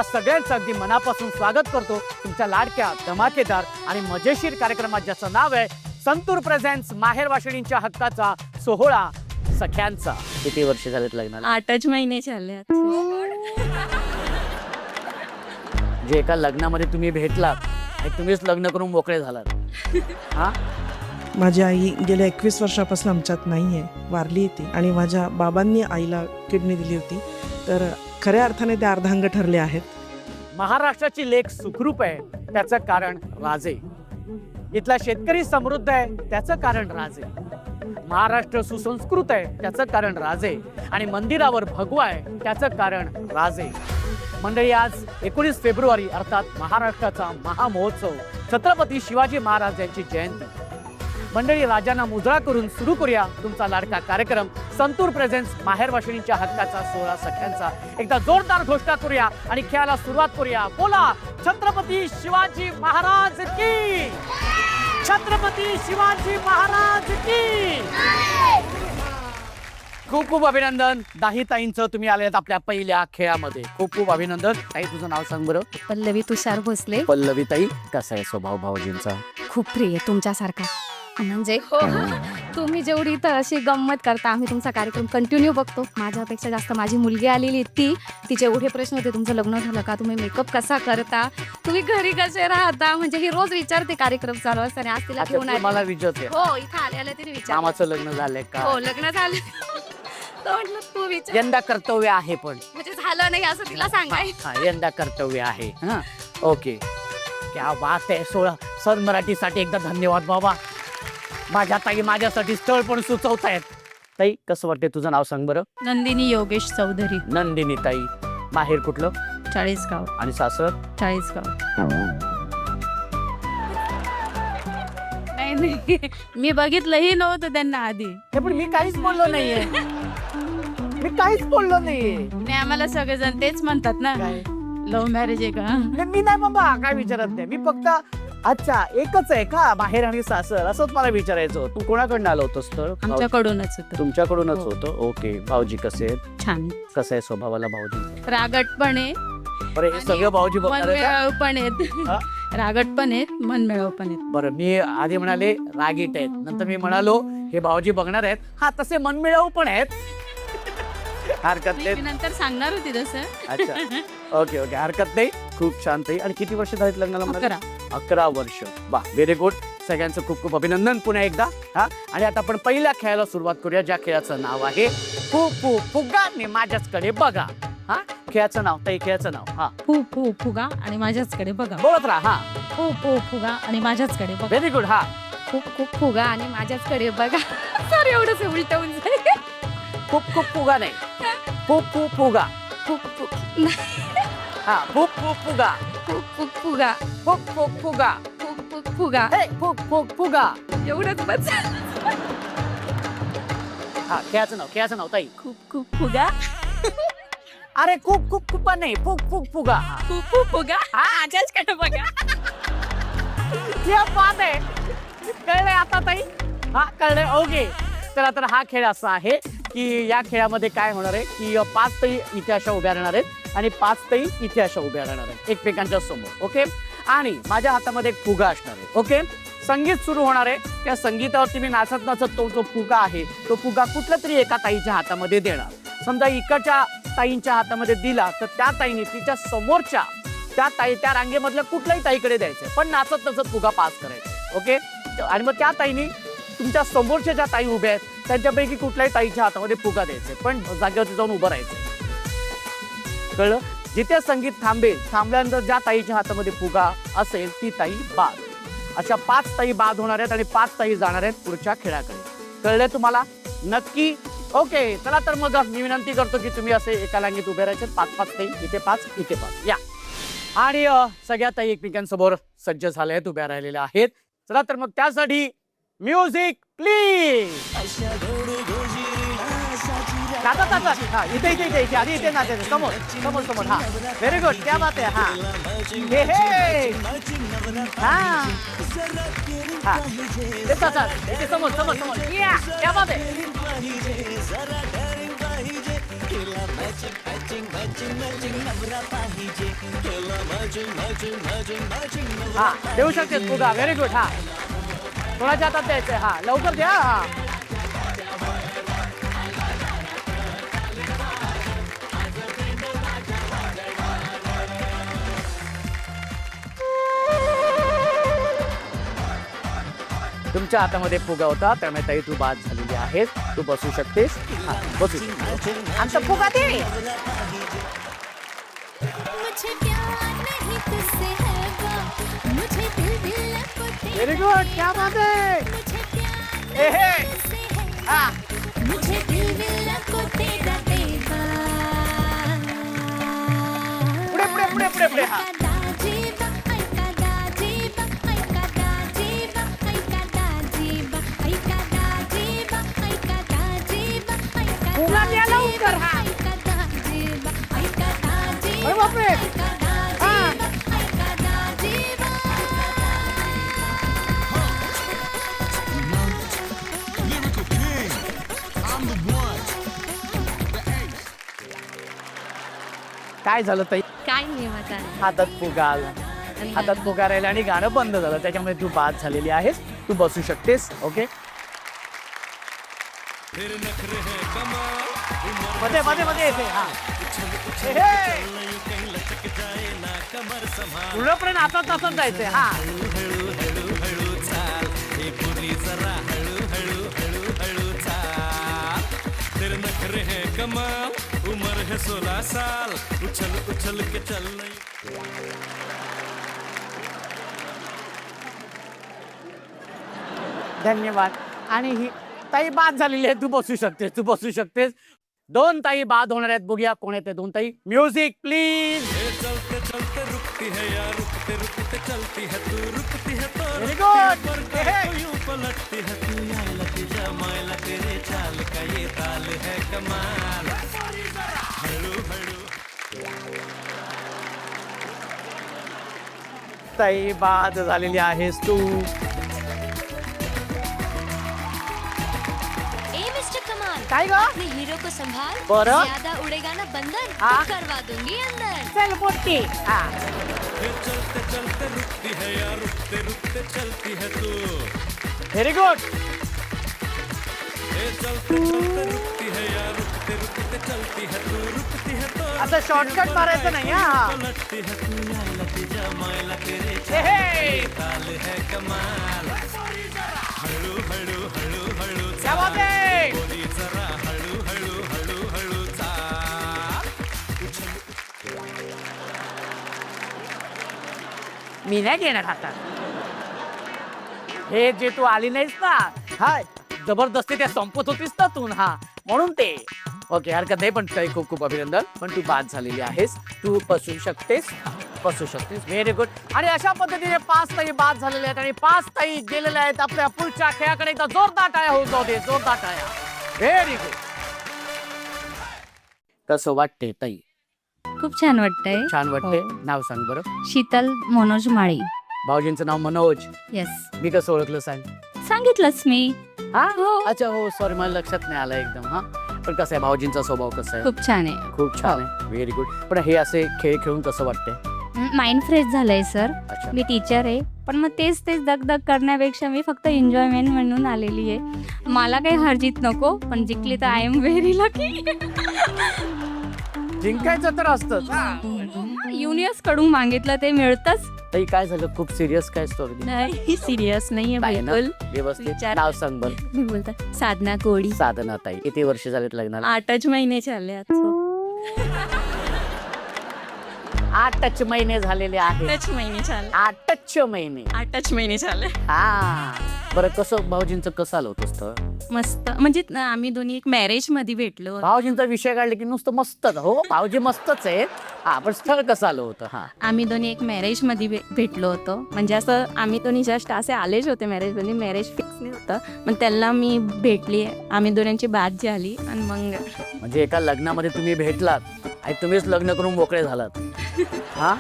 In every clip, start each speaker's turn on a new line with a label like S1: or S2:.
S1: सगळ्यांचं अगदी मनापासून स्वागत करतो तुमच्या लाडक्या धमाकेदार आणि मजेशीर कार्यक्रमात, ज्याचं नाव आहे संतूर प्रेझेंट्स माहेर वाशिणींच्या हक्काचा सोहळा सख्यांचा. किती वर्ष झालेत लग्नाला?
S2: 8 महिने झाले.
S1: जे एका लग्नामध्ये तुम्ही भेटलात आणि तुम्हीच लग्न करून मोकळे झालात. हा,
S3: माझी आई गेल्या 21 वर्षापासून आमच्यात नाही आहे, वारली ती. आणि माझ्या बाबांनी आईला किडनी दिली होती, तर खऱ्या अर्थाने ते अर्धांग ठरले आहेत.
S1: महाराष्ट्राची लेक सुखरूप आहे त्याचं कारण राजे. इथला शेतकरी समृद्ध आहे त्याचं कारण राजे. महाराष्ट्र सुसंस्कृत आहे त्याचं कारण राजे. आणि मंदिरावर भगवा आहे त्याचं कारण राजे. मंडळी, आज 19 फेब्रुवारी अर्थात महाराष्ट्राचा महामहोत्सव, छत्रपती शिवाजी महाराज यांची जयंती. मंडळी, राजांना मुजरा करून सुरू करूया तुमचा लाडका कार्यक्रम संतूर प्रेझेंट्स माहेर वाशिणींच्या हक्काचा सोहळा सख्यांचा. एकदा जोरदार घोषणा करूया आणि खेळाला सुरुवात करूया. बोला, छत्रपती शिवाजी महाराज की, छत्रपती शिवाजी महाराज की. खूप खूप अभिनंदन. दाही ताईंचं तुम्ही आलेत आपल्या पहिल्या खेळामध्ये. खूप खूप अभिनंदन. ताई, तुझं नाव सांग बरं.
S2: पल्लवी तुषार भोसले.
S1: पल्लवी ताई, कसा आहे स्वभाव भाऊजींचा?
S2: खूप प्रिय तुमच्यासारखा. म्हणजे तुम्ही जेवढी इथं अशी गंमत करता, आम्ही तुमचा कार्यक्रम कंटिन्यू बघतो. माझ्यापेक्षा जास्त माझी मुलगी आलेली तिचे एवढे प्रश्न होते, तुमचं लग्न झालं का, तुम्ही मेकअप कसा करता, तुम्ही घरी कसे राहता, म्हणजे ही रोज विचारते कार्यक्रम चालू असताना. आज तिला घेऊन आली.
S1: मला विचारते,
S2: हो, इथं आल्याला तिने विचार.
S1: मामाचं लग्न झालंय का?
S2: हो, लग्न झालं. तर म्हटलं तू विचार.
S1: यंदा कर्तव्य आहे, पण
S2: म्हणजे झालं नाही असं तिला सांगाय.
S1: हा, यंदा कर्तव्य आहे. हा, ओके, क्या बात आहे. सर मराठीसाठी एकदा धन्यवाद बाबा. माझ्या ताई माझ्यासाठी स्थळ पण सुचवतायत. ताई, कसं वाटते? तुझं नाव सांग बरं.
S2: नंदिनी योगेश चौधरी.
S1: नंदिनी ताई, माहेर कुठलं?
S2: चाळीसगाव.
S1: आणि सासर?
S2: चाळीसगाव. नाही, मी बघितलंही नव्हतं त्यांना आधी.
S1: हे पण मी काहीच बोललो नाहीये. मी काहीच बोललो नाहीये.
S2: नाही, आम्हाला सगळेजण तेच म्हणतात ना,
S1: काय?
S2: लव्ह मॅरेज आहे का?
S1: मी नाही बाबा, काय विचारत नाही. मी फक्त अच्छा एकच आहे का माहेर आणि सासर, असंच मला विचारायचं होतं. तू कोणाकडनं आलं होतंस? तर
S2: आमच्याकडूनच होतं.
S1: तुमच्याकडूनच
S2: हो.
S1: होतं. ओके. भाऊजी कसे आहेत?
S2: छान.
S1: कसं आहे स्वभावाला भाऊजी?
S2: रागट पण आहे,
S1: बरं, हे सगळं भाऊजी बघणार आहे का?
S2: मनमिळाऊ पण आहेत.
S1: हा?
S2: रागट पण आहेत, मनमिळाऊ पण आहेत.
S1: बरं, मी आधी म्हणाले रागीट आहेत, नंतर मी म्हणालो हे भाऊजी बघणार आहेत. हा, तसे मनमिळाऊ पण आहेत. हरकत
S2: मी
S1: नाही.
S2: नंतर सांगणार होती तसं.
S1: अच्छा, ओके ओके, हरकत नाही. खूप छान ताई. आणि किती वर्ष झालीत लग्नाला?
S2: 11.
S1: 11 वर्ष. वा, व्हेरी गुड. सगळ्यांचं खूप खूप अभिनंदन पुन्हा एकदा. हा, आणि आता आपण पहिल्या खेळाला सुरुवात करूया, ज्या खेळाचं नाव आहे फू फुगा ने माझ्याचकडे बघा. हा, खेळाचं नाव ताई, खेळाचं नाव. हा,
S2: फू फुगा आणि माझ्याचकडे बघा.
S1: बोलत राहा. हा,
S2: फू फुगा आणि माझ्याचकडे बघा.
S1: Very good. हा,
S2: खूप फुगा आणि माझ्याचकडे बघा. सॉरी, एवढंच उलटवून जाईल.
S1: खूप फुगा नाही, फुगा. हा, फुगा.
S2: फुगा.
S1: फुगा. हे, फुगा.
S2: एवढंच बस.
S1: हा, खेळाचं नाव ताई.
S2: खूप फुगा.
S1: अरे खूप फुगा नाही, फुगा.
S2: खूप फुगा. माझ्याचकडे बघा.
S1: क्या बात आहे. कळलंय आता ताई? हा, कळलंय. ओके. चला, तर हा खेळ असा आहे की या खेळामध्ये काय होणार आहे की 5 ताई इथे अशा उभ्या राहणार आहेत आणि 5 ताई इथे अशा उभ्या राहणार आहेत एकमेकांच्या समोर. ओके. आणि माझ्या हातामध्ये एक फुगा असणार आहे. ओके. संगीत सुरू होणार आहे. त्या संगीतावरती मी नाचत तो जो फुगा आहे तो फुगा कुठल्या तरी एका ताईच्या हातामध्ये देणार. समजा इकडच्या ताईंच्या हातामध्ये दिला तर त्या ताईने तिच्या समोरच्या त्या रांगेमधल्या कुठल्याही ताईकडे द्यायचं, पण नाचत फुगा पास करायचा. ओके. आणि मग त्या ताईने तुमच्या समोरच्या ज्या ताई उभ्या आहेत त्यांच्यापैकी कुठल्याही ताईच्या हातामध्ये फुगा द्यायचे, पण जागेवरती जाऊन उभं राहायचं. कळलं? जिथे संगीत थांबल्यानंतर ज्या ताईच्या हातामध्ये फुगा असेल ती ताई बाद. अशा 5 ताई बाद होणार आहेत आणि 5 ताई जाणार आहेत पुढच्या खेळाकडे. कळलंय तुम्हाला? नक्की? ओके. चला, तर मग मी विनंती करतो की तुम्ही असे एका रांगेत उभे राहायचे. 5 ताई, इथे 5, इथे 5. या. आणि सगळ्या ताई एकमेकांसमोर सज्ज झाल्या आहेत, उभ्या राहिलेल्या आहेत. चला, तर मग त्यासाठी म्युझिक प्लीज. हा, इथे आधी इथे नाचायचं. समोर. हा, व्हेरी गुड. क्या बात आहे. हा, हे हा, इथे समोर. या, क्या बात आहे. हा देऊ शकतेस फुगा. Very good. हा कोणाच्या हातात द्यायचंय? हा लवकर द्या. हा तुमच्या हातामध्ये फुगा होता त्यामुळे ताई तू बाद झालेली आहेस. तू बसू शकतेस. हा, बसू शकतेस. आमचा फुगा दे. Very good. क्या बात आहे. ए हे. हा पुढे पुढे पुढे पुढे पुढे. हा फुगा द्या लवकर. हा अरे बापरे. हा काय झालं ताई?
S2: काय नाही आता.
S1: हातात फुगा आला. हातात फुगा राहिला आणि गाणं बंद झालं त्याच्यामुळे तू बाद झालेली आहेस. तू बसू शकतेस. ओके मध्ये मध्ये मध्ये येते. हा पूर्णपर्यंत आता तसंच जायचंय. हा
S4: उम्र है 16 साल उछल उछल के चल.
S1: धन्यवाद. आणि ही ताई बाद झालेली आहे. तू बसू शकतेस. तू बसू शकतेस. 2 ताई बाद होणार आहेत. बघूया कोण येते 2 ताई. Music please.
S4: चलते चलते रुकती है यार रुकते रुकते चलती है तू रुकती है तो
S1: व्हेरी गुड.
S4: यूं पलटती है तू याला तुझ्या मायला तेरे चाल का ये ताल है कमाल. हळू हळू
S1: ताई बाद झालेली आहेस तू. काय ग?
S5: अपने हीरो को संभाल.
S1: बरं.
S5: ज्यादा उड़ेगा ना बंदर
S1: हाँ?
S5: तो करवा दूंगी अंदर.
S1: चल पोट्टी. हा
S4: ये चलते चलते रुकती है यार रुकते रुकते चलती है तू.
S1: Very good.
S4: ये चलते चलते रुकती है यार रुकते रुकते चलती है तू रुकती है तो
S1: असं शॉर्टकट मारायचं नाही. हा
S4: पलटती है तू याला तुझ्या मायला तेरे
S1: हे हे.
S4: ताल है कमाल. हळू हळू हळू हळू
S1: क्या बात आहे.
S4: बोली जरा हळू हळू हळू हळू चाल.
S1: मी नाही घेणार हातात. हे जे तू आली नाहीस ना. हा जबरदस्ती त्या संपत होतीस ना तू. हा म्हणून ते. ओके हरकत नाही. पण काही खूप खूप अभिनंदन. पण तू बाद झालेली आहेस. तू बसू शकतेस. बसू शकतेस. Very good. आणि अशा पद्धतीने 5 ताई बाद झालेल्या आहेत आणि 5 ताई गेलेल्या आहेत. आपल्या पुढच्या खेळाकडे एकदा जोरदार टाळ्या होऊ जाऊ दे. जोरदार टाळ्या. Very good. कसं वाटते ताई?
S2: खूप छान वाटतंय.
S1: छान वाटते.
S2: हो.
S1: नाव सांग बरं.
S2: शीतल मनोज माळी.
S1: भाऊजींचं नाव मनोज.
S2: येस
S1: मी कसं ओळखलं सांग.
S2: सांगितलंच मी.
S1: हा
S2: हो.
S1: अच्छा हो सॉरी मला लक्षात नाही आलं एकदम. हा पण कसं आहे भाऊजींचा स्वभाव कसा आहे?
S2: खूप छान आहे.
S1: खूप छान आहे. Very good. पण हे असे खेळ खेळून कसं वाटतंय?
S2: माइंड फ्रेश झालंय सर.
S1: अच्छा
S2: मी टीचर आहे पण मग तेच दगदग करण्यापेक्षा मी फक्त एन्जॉयमेंट म्हणून आलेली आहे. मला काही हरजीत नको पण जिंकली तर आय एम व्हेरी लकी.
S1: जिंकायचं तर असतंच.
S2: युनियर्स कडून मागितलं ते मिळतच.
S1: ताई काय झालं? खूप सिरियस काय स्टोरी?
S2: नाही सिरियस नाहीये बिलकुल.
S1: व्यवस्थित.
S2: विचार-
S1: नाव सांग बरं.
S2: मी बोलते साधना कोळी.
S1: साधना ताई. किती वर्ष झालेत लग्नाला?
S2: 8च महिने चालले आज.
S1: 8च महिने झालेले आहेत.
S2: 8च महिने चालले.
S1: 8च महिने.
S2: 8च महिने चालले.
S1: हा बरं कसं भाऊजींचं कसं आलं होतं स्थळ?
S2: मस्त म्हणजे आम्ही दोन्ही एक मॅरेज मध्ये भेटलो.
S1: भाऊजींचा विषय काढला की नुसतं मस्तच. हो भाऊजी मस्तच आहेत. हा पण स्थळ कसं आलं होतं? हा
S2: आम्ही दोन्ही एक मॅरेज मध्ये भेटलो होतो. म्हणजे असं आम्ही दोन्ही जस्ट असे आलेच होते मॅरेज मध्ये. मॅरेज फिक्स नाही होतं. मग त्याला मी भेटली. आम्ही दोघांची बात झाली आणि मग
S1: म्हणजे एका लग्नामध्ये तुम्ही भेटलात आणि तुम्हीच लग्न करून मोकळे झालात. हा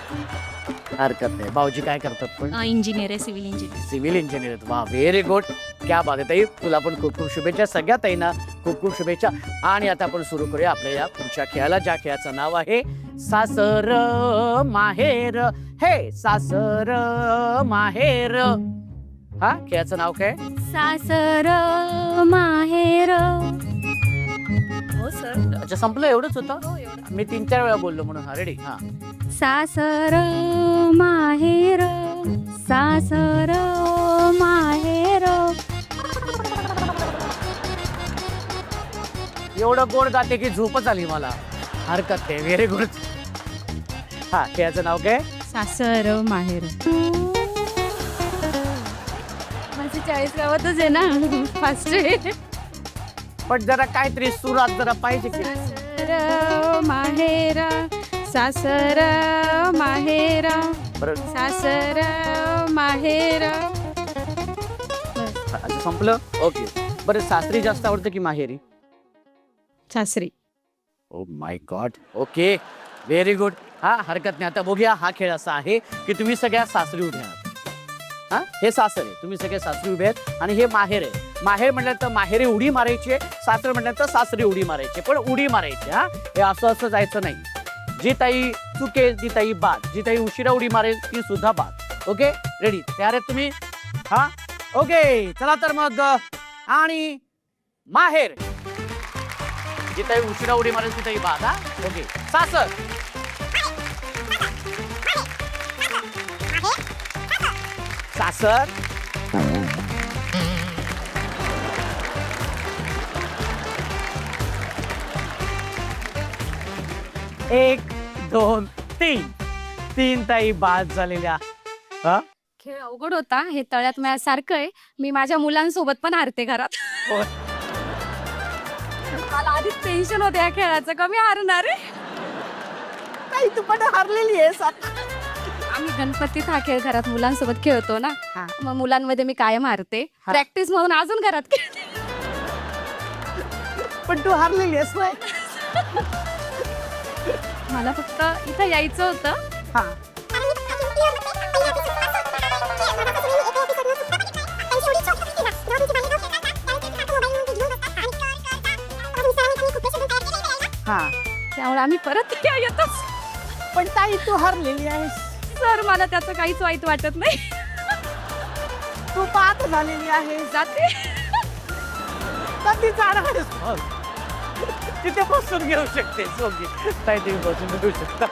S1: हरकत नाही. भाऊजी काय करतात पण?
S2: इंजिनियर आहे, सिव्हिल इंजिनियर.
S1: Civil engineer. वा, व्हेरी गुड. क्या बात आहे ताई. तुला पण खूप खूप शुभेच्छा. सगळ्या ताईंना खूप खूप शुभेच्छा. आणि आता आपण सुरू करूया आपल्या या पुढच्या खेळाला, ज्या खेळाचं नाव आहे सासर माहेर. हे सासर माहेर. हा खेळाचं नाव काय?
S2: सासर माहेर. हो सर.
S1: अच्छा, संपलं एवढंच होतं. मी 3-4 वेळा बोललो म्हणून. हा, रेडी. हा.
S2: सासर माहेर, सासर माहेर.
S1: एवढं गोड गाते की झोपच आली मला. हरकत नाही. Very good. हा खेळाचं नाव काय?
S2: सासर माहेर. माझे 40 गावातच आहे ना, फास्ट आहे.
S1: पण जरा काहीतरी सुरात जरा पाहिजे की.
S2: सासर माहेर, सासर माहेर,
S1: बरं,
S2: सासर माहेर.
S1: अच्छा, संपलं. ओके. बरं, सासरी जास्त आवडतं की माहेरी?
S2: सासरी.
S1: Oh my God. Okay, very good. हा हरकत नाही. आता बघूया. हा खेळ असा आहे की तुम्ही सगळ्या सासरी उभे आहात. हा, हे सासर आहे. तुम्ही सगळे सासरी उभे आहेत आणि हे माहेर आहे. माहेर म्हटलं तर माहेरी उडी मारायची आहे, सासर म्हटलं तर सासरी उडी मारायची, पण उडी मारायची. हा, हे असं असं जायचं नाही. जी ताई चुकेल ती ताई बाद, जी ताई उशिरा उडी मारेल ती सुद्धा बाद. Okay, ready? तयार आहेत तुम्ही? हा, ओके. चला तर मग. आणि माहेर. जी ताई उशिरा उडी मारेल ती ताई बाद. हा, ओके. सासर. सासर. 1, 2, 3 ताई बाद झालेल्या. हा,
S2: खेळ अवघड होता. हे तळ्यात माझ्यासारखं आहे. मी माझ्या मुलांसोबत पण हारते घरात.
S1: हो.
S2: मला आधीच टेन्शन होते या खेळाचं, कमी हारणार आहे.
S1: ताई तू पण हारलेली आहेस आता.
S2: आम्ही गणपतीत हा खेळ घरात मुलांसोबत खेळतो ना,
S1: हा.
S2: मग मुलांमध्ये मी कायम हारते.
S1: हा.
S2: प्रॅक्टिस म्हणून अजून घरात खेळते.
S1: पण तू हारलेली आहेस ना.
S2: मला फक्त इथं यायचं होतं.
S1: हा, हा.
S2: त्यामुळे आम्ही परत येतोच.
S1: पण ताई तू हारलेली आहेस.
S2: सर, मला त्याचं काहीच वाईट वाटत नाही.
S1: तू बाद झालेली आहेस.
S2: जाते.
S1: कधी जाणार आहेस मग? तिथे बसून घेऊ शकतेस. ओके ताई, तुम्ही बसून घेऊ शकता.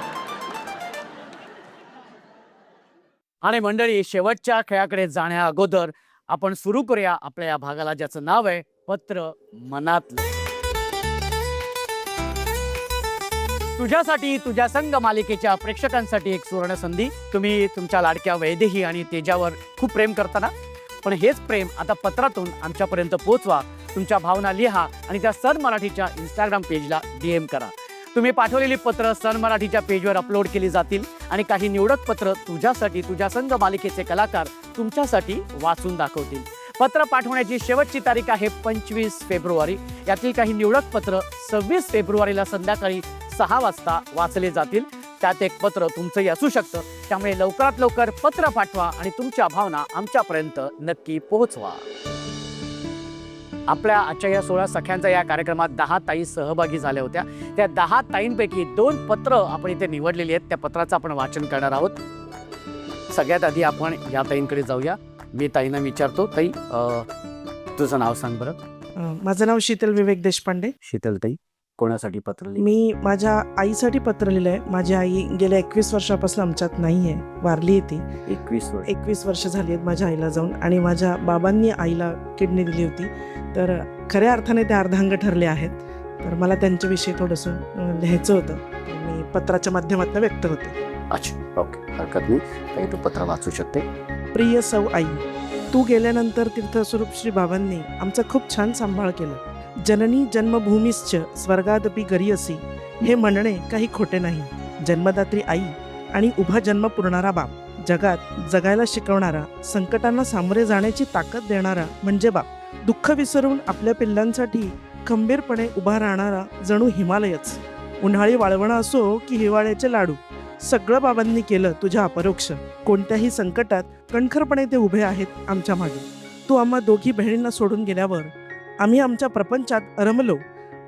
S1: आणि मंडळी, शेवटच्या खेळाकडे जाण्या अगोदर आपण सुरू करूया आपल्या या भागाला, ज्याचं नाव आहे पत्र मनातलं. तुझ्यासाठी तुझ्या संघ मालिकेच्या प्रेक्षकांसाठी एक सुवर्ण संधी. तुम्ही तुमच्या लाडक्या वैदेही आणि तेजावर खूप प्रेम करताना, पण हेच प्रेम आता पत्रातून आमच्यापर्यंत पोहोचवा. तुमच्या भावना लिहा आणि त्या सन मराठीच्या इंस्टाग्राम पेजला DM करा. तुम्ही पाठवलेली पत्र सन मराठीच्या पेजवर अपलोड केली जातील आणि काही निवडक पत्र तुझ्यासाठी तुझ्या संघ मालिकेचे कलाकार तुमच्यासाठी वाचून दाखवतील. पत्र पाठवण्याची शेवटची तारीख आहे 25 फेब्रुवारी. यातील काही निवडक पत्र 26 फेब्रुवारीला संध्याकाळी 6 वाजता वाचले जातील. त्यात एक पत्र तुमचंही असू शकतं. त्यामुळे लवकरात लवकर पत्र पाठवा आणि तुमच्या भावना आमच्यापर्यंत नक्की पोहोचवा. आपल्या आजच्या या 16 सख्यांच्या या कार्यक्रमात 10 ताई सहभागी झाल्या होत्या. त्या 10 ताईंपैकी 2 पत्र आपण इथे निवडलेली आहेत. त्या पत्राचं आपण वाचन करणार आहोत. सगळ्यात आधी आपण या ताईंकडे जाऊया. मी ताईंना विचारतो, ताई तुझं नाव सांग बरं.
S3: माझं नाव शीतल विवेक देशपांडे.
S1: शीतल ताई, कोणासाठी पत्र लिहिलं?
S3: मी माझ्या आईसाठी पत्र लिहिलं आहे. माझी आई गेल्या 21 वर्षापासून आमच्यात नाही आहे, वारली आहे ती. 21 वर्ष झाली आहेत माझ्या आईला जाऊन. आणि माझ्या बाबांनी आईला किडनी दिली होती, तर खऱ्या अर्थाने ते अर्धांग ठरले आहेत. तर मला त्यांच्याविषयी थोडंसं लिहायचं होतं. मी पत्राच्या माध्यमातून व्यक्त होते.
S1: अच्छा, ओके, हरकत नाही. ताई तू पत्र वाचू शकते.
S3: प्रिय सौ आई, तू गेल्यानंतर तीर्थस्वरूप श्री बाबांनी आमचा खूप छान सांभाळ केला. जननी जन्मभूमीश्च स्वर्गादपि गरीयसी हे म्हणणे काही खोटे नाही. जन्मदात्री आई आणि उभा जन्म पुरणारा बाप, जगात जगायला शिकवणारा, संकटांना सामोरे जाण्याची ताकद देणारा म्हणजे बाप. दुःख विसरून आपल्या पिल्लांसाठी खंबीरपणे उभा राहणारा जणू हिमालयच. उन्हाळी वाळवणं असो की हिवाळ्याचे लाडू, सगळं बाबांनी केलं तुझ्या अपरोक्ष. कोणत्याही संकटात कणखरपणे ते उभे आहेत आमच्या मागे. तू आम्हा दोघी बहिणींना सोडून गेल्यावर आम्ही आमच्या प्रपंचात रमलो,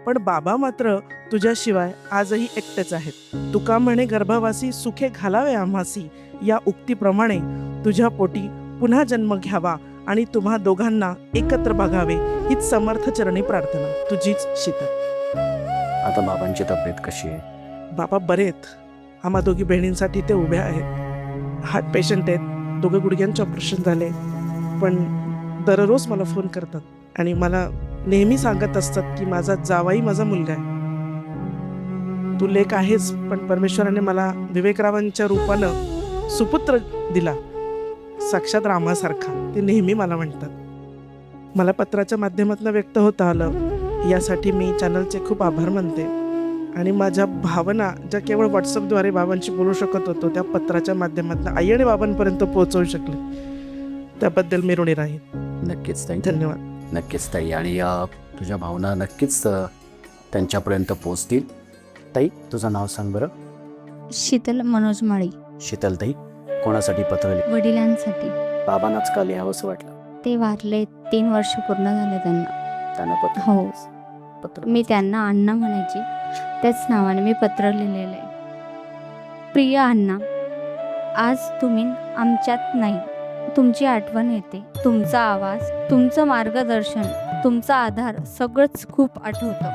S3: पण बाबा मात्र तुझ्याशिवाय आजही एकटेच आहेत. तुका म्हणे गर्भवासी सुखे घालावे आम्हासी, या उक्तीप्रमाणे तुझ्या पोटी पुन्हा जन्म घ्यावा आणि तुम्हा दोघांना एकत्र बघावे, हीच समर्थ चरणी प्रार्थना. तुझीच शीतल.
S1: आता बाबांची तब्येत कशी आहे?
S3: बाबा बरे आहेत. आम्हा दोघी बहिणींसाठी ते उभे आहेत. हार्ट पेशंट आहेत, दोघं गुडघ्यांचे ऑपरेशन झाले, पण दररोज मला फोन करतात आणि मला नेहमी सांगत असतात की माझा जावाई माझा मुलगा आहे. तू लेक आहेस, पण परमेश्वराने मला विवेकरावांच्या रूपानं सुपुत्र दिला, साक्षात रामासारखा. ते नेहमी मला म्हणतात. मला पत्राच्या माध्यमातून व्यक्त होता आलं, यासाठी मी चॅनलचे खूप आभार मानते. आणि माझ्या भावना ज्या केवळ व्हॉट्सअपद्वारे बाबांशी बोलू शकत होतो, त्या पत्राच्या माध्यमातून आई आणि बाबांपर्यंत पोहोचवू शकले, त्याबद्दल मी ऋणी राहील.
S1: नक्कीच ताई,
S3: धन्यवाद.
S1: नक्कीच ताई. आणि तुझ्या भावना नक्कीच त्यांच्यापर्यंत पोहोचतील. ताई, तुझं नाव सांग बरं.
S2: शीतल मनोज माळी.
S1: शीतल ताई, कोणासाठी पत्र लिहिलं?
S2: वडिलांसाठी.
S1: बाबांनाच का लिहावं असं वाटलं?
S2: ते वारले, 3 वर्ष पूर्ण झाले त्यांना.
S1: त्यांना पत्र?
S2: हो.
S1: पत्र
S2: मी त्यांना अण्णा म्हणायची, त्याच नावाने मी पत्र लिहिलेलं आहे. प्रिय अण्णा, आज तुम्ही आमच्यात नाही, तुमची आठवण येते. तुमचा आवाज, तुमचं मार्गदर्शन, तुमचा आधार सगळंच खूप आठवतं.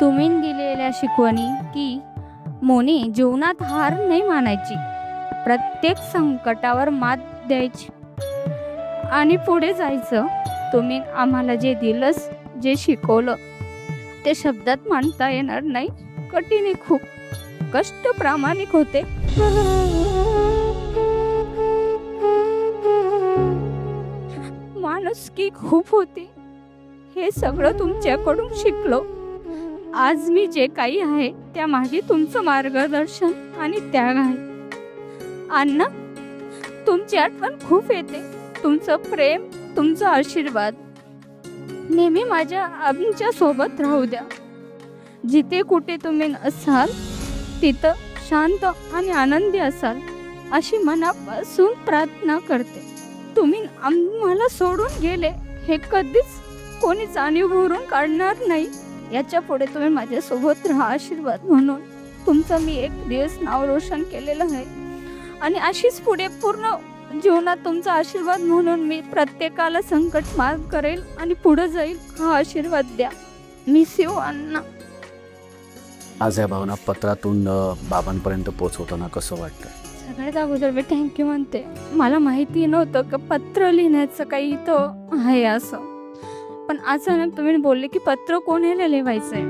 S2: तुम्ही दिलेल्या शिकवणी की मोनी जीवनात हार नाही मानायची, प्रत्येक संकटावर मात द्यायची आणि पुढे जायचं. तुम्ही आम्हाला जे दिलंस, जे शिकवलं, ते शब्दात मांडता येणार नाही. कठीण आहे खूप, कष्ट प्रामाणिक होते. माणुसकी खूप होती. हे सगळं तुमच्याकडून शिकलो. आज मी जे काही आहे त्या मागे तुमचं मार्गदर्शन आणि त्याग आहे. अण्णा, तुमची आठवण खूप येते. तुमचं प्रेम, तुमचा आशीर्वाद नेहमी आमच्या सोबत राहू द्या. जिथे कुठे तुम्ही असाल तिथं शांत आणि आनंदी असाल, अशी मनापासून प्रार्थना करते. तुम्ही आम्हाला सोडून गेले हे कधीच कोणी जाणीव भरून काढणार नाही. याच्या पुढे तुम्ही माझ्यासोबत राहा आशीर्वाद म्हणून. तुमचं मी एक दिवस नाव रोशन केलेलं आहे आणि अशीच पुढे पूर्ण जीवनात तुमचा आशीर्वाद म्हणून मी प्रत्येकाला संकट मार्ग करेल आणि पुढे जाईल. हा आशीर्वाद द्या. मिस यू अण्णा.
S1: आज या भावना पत्रातून बाबांपर्यंत पोहोचवताना कसं वाटतं?
S2: सगळ्यात अगोदर मी थँक्यू म्हणते. मला माहिती नव्हतं की पत्र लिहिण्याचं काही इथं आहे असं, पण अचानक तुम्ही बोलले की पत्र कोणाला लिहायचं आहे.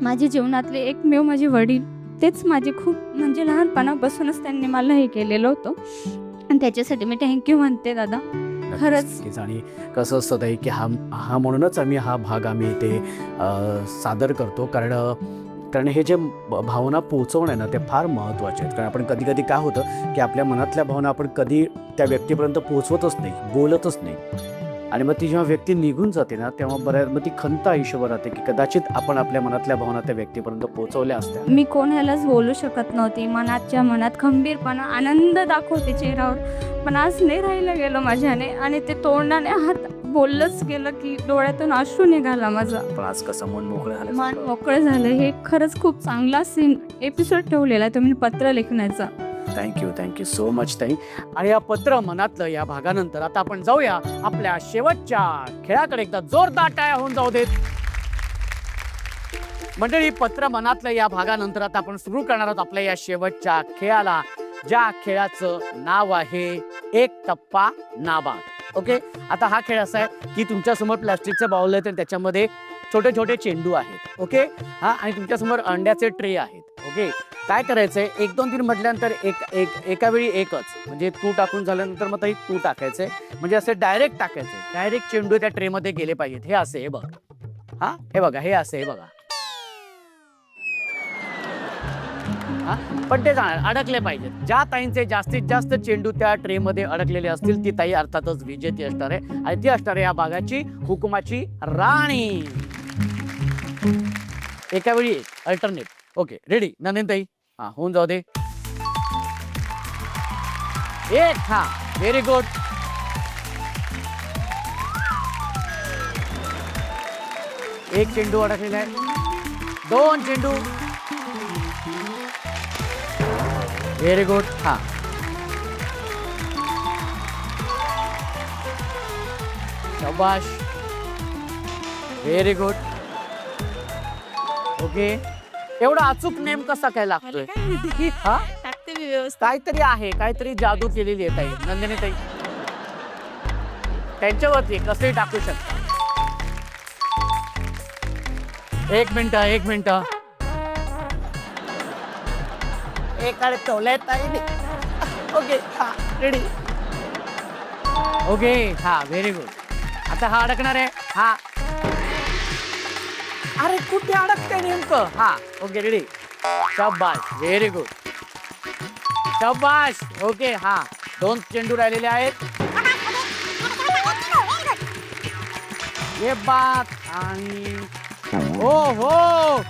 S2: माझ्या जीवनातले एकमेव माझे वडील, तेच माझे खूप म्हणजे लहानपणापासूनच त्यांनी मला हे केलेलं होतं आणि त्याच्यासाठी मी थँक्यू म्हणते दादा. खरंच.
S1: आणि कसं असतं ताई की हा म्हणूनच हा भाग आम्ही इथे सादर करतो, कारण हे जे भावना पोहोचवणं आहे ना, ते फार महत्त्वाचे आहेत. कारण आपण कधी कधी काय होतं की आपल्या मनातल्या भावना आपण कधी त्या व्यक्तीपर्यंत पोहोचवतच नाही, बोलतच नाही, आणि मग ती जेव्हा व्यक्ती निघून जाते ना, तेव्हा मग ती खंत आयुष्यभर राहते की कदाचित आपण आपल्या मनातल्या भावना त्या व्यक्तीपर्यंत पोहोचवल्या असत्या.
S2: मी कोणालाच बोलू शकत नव्हती. मनाच्या मनात खंबीरपणा, आनंद दाखवते चेहऱ्यावर, पण आज नाही राहिलं गेलं माझ्याने आणि ते तोंडाने हात बोललंच गेलं की डोळ्यातून अश्रू निघाला माझा.
S1: पण आज कसं मन मोकळं झालं?
S2: मन मोकळं झालं. हे खरंच खूप चांगला एपिसोड ठेवलेला आहे तुम्ही पत्र लिखण्याचा.
S1: थँक्यू सो मच ताई. आणि या पत्र मनातलं या भागानंतर आता आपण जाऊया आपल्या शेवटच्या खेळाकडे. एकदा जोरदार टाळ्या होऊन जाऊ देत. मंडळी, पत्र मनातलं या भागानंतर आता आपण सुरू करणार आहोत आपल्या या शेवटच्या खेळाला, ज्या खेळाचं नाव आहे एक टप्पा नाबाद. ओके, आता हा खेळ असा आहे की तुमच्यासमोर प्लास्टिकचं बाउल आहे, तर त्याच्यामध्ये छोटे छोटे चेंडू आहेत. ओके, हा, आणि तुमच्यासमोर अंड्याचे ट्रे आहेत. ओके, काय करायचंय, 1 2 3 म्हटल्यानंतर एका वेळी एकच, म्हणजे तू टाकून झाल्यानंतर मग तू टाकायचंय, म्हणजे असे डायरेक्ट टाकायचे, डायरेक्ट चेंडू त्या ट्रे मध्ये गेले पाहिजेत. हे असे, हे बघ, हा, हे बघा, हे असे, हे बघा, हा, पण ते अडकले पाहिजेत. ज्या ताईंचे जास्तीत जास्त चेंडू त्या ट्रे मध्ये अडकलेले असतील ती ताई अर्थातच विजेती असणार आहे आणि ती असणार आहे या भागाची हुकुमाची राणी. एका वेळी अल्टरनेट. ओके, रेडी नंदिन ताई? हा, होऊन जाऊ दे. एक. हा, व्हेरी गुड. एक चेंडू अडकलेला आहे. 2 चेंडू. Very good. हा, शाबाश. Very good. ओके, एवढा अचूक नेम कसा काय लागतोय? हा,
S2: टाकते मी व्यवस्थित.
S1: काहीतरी आहे, काहीतरी जादू केलेली आहे ताई, नंदिनी ताई. त्यांच्यावरती कसंही टाकू शकता. 1 मिनिट, 1 मिनिट. एक अडकवलंय ताईने. ओके, हा, रेडी. ओके, हा, व्हेरी गुड. आता हा अडकणार आहे. हा, अरे कुठे अडकते नेमकं? हा, ओके, रेडी. शाबाश, व्हेरी गुड. शाबाश. ओके, हा, 2 चेंडू राहिलेले आहेत. ये बात. आणि हो हो,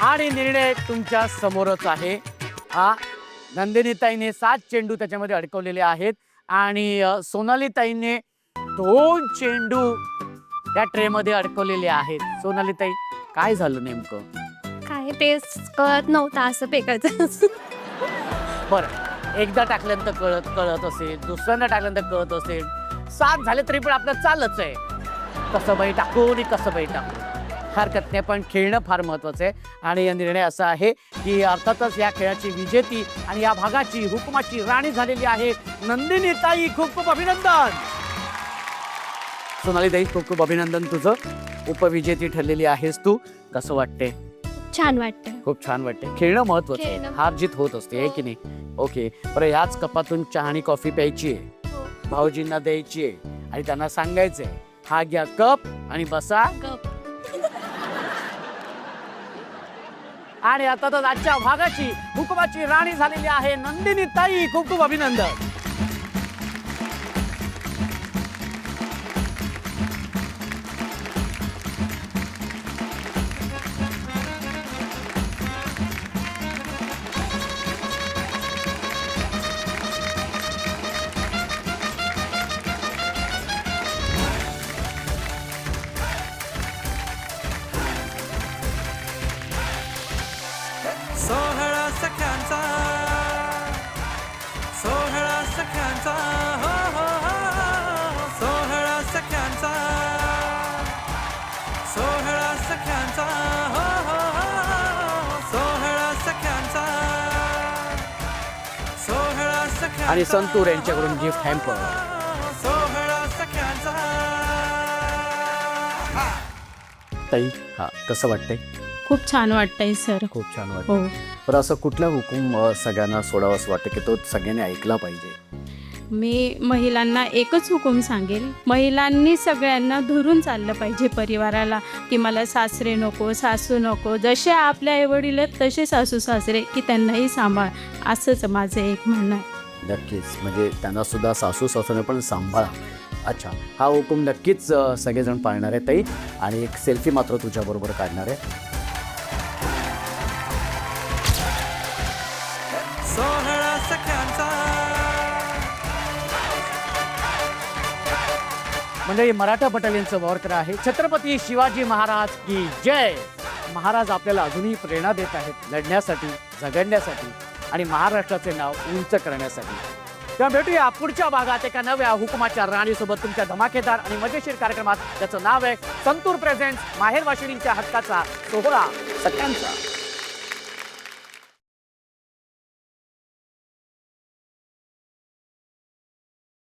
S1: आणि निर्णय तुमच्या समोरच आहे. हा, नंदिनीताईने 7 चेंडू त्याच्यामध्ये अडकवलेले आहेत आणि सोनालीताईने 2 चेंडू त्या ट्रे मध्ये अडकवलेले आहेत. सोनालीताई, काय झालं नेमकं?
S2: काय तेच कळत नव्हतं असं फेकायचं.
S1: बरं, एकदा टाकल्यानंतर कळत असेल, दुसऱ्यांदा टाकल्यानंतर कळत असेल. 7 झाले तरी पण आपलं चालच आहे. कसं बाई टाकू आणि कसं बाई टाकू, हरकत नाही, पण खेळणं फार महत्वाचं आहे. आणि या निर्णय असा आहे की अर्थातच या खेळाची विजेती आणि या भागाची हुकुमाची राणी झालेली आहे नंदिनीताई. खूप खूप अभिनंदन. सोनालीताई, खूप खूप अभिनंदन. तुझं उपविजेती ठरलेली आहेस तू. कसं वाटते?
S2: छान वाटतं.
S1: खूप छान वाटते. खेळणं महत्वाचं आहे.
S2: खेळणं.
S1: हार जीत होत असते, आहे की नाही? ओके, बरं, ह्याच कपातून चहा आणि कॉफी प्यायची आहे, भाऊजींना द्यायची आहे आणि त्यांना सांगायचंय, हा घ्या कप आणि बसा. आणि आता तर आजच्या भागाची हुकुमाची राणी झालेली आहे नंदिनीताई. खूप खूप अभिनंदन.
S4: सोहळा सख्यांचा, सोहळा सख्यांचा, हो हो हो, सोहळा सख्यांचा, सोहळा सख्यांचा, हो हो हो, सोहळा सख्यांचा, सोहळा सख्यांचा.
S1: आणि संतूर यांच्याकडून गिफ्ट हॅम्पर.
S4: सोहळा सख्यांचा.
S1: ताई, हा, कसं वाटतंय?
S6: खूप छान वाटतंय सर.
S1: खूप छान
S6: हो.
S1: वाटतं. बरं, असं कुठला हुकूम सगळ्यांना सोडावं असं वाटतं की तो सगळ्यांनी ऐकला पाहिजे?
S6: मी महिलांना एकच हुकूम सांगेल, महिलांनी सगळ्यांना धरून चाललं पाहिजे परिवाराला, की मला सासरे नको, सासू नको, जसे आपले आईवडील आहेत तसे सासू सासरे, की त्यांनाही सांभाळ, असंच माझं एक म्हणणं आहे.
S1: नक्कीच, म्हणजे त्यांना सुद्धा सासू सासरे पण सांभाळा. अच्छा, हा हुकूम नक्कीच सगळेजण पाळणार आहे ताई. आणि एक सेल्फी मात्र तुझ्याबरोबर काढणार आहे.
S4: सोहळा सख्यांचा.
S1: म्हणजे मराठा बटालियनचं वॉर्कर आहे. छत्रपती शिवाजी महाराज की जय. महाराज आपल्याला अजूनही प्रेरणा देत आहेत लढण्यासाठी, झगडण्यासाठी आणि महाराष्ट्राचे नाव उंच करण्यासाठी. तेव्हा भेटूया पुढच्या भागात एका नव्या हुकुमाच्या राणीसोबत तुमच्या धमाकेदार आणि मजेशीर कार्यक्रमात. त्याचं नाव आहे संतूर प्रेझेंट्स माहेर वाशिणींच्या हक्काचा सोहळा सख्यांचा.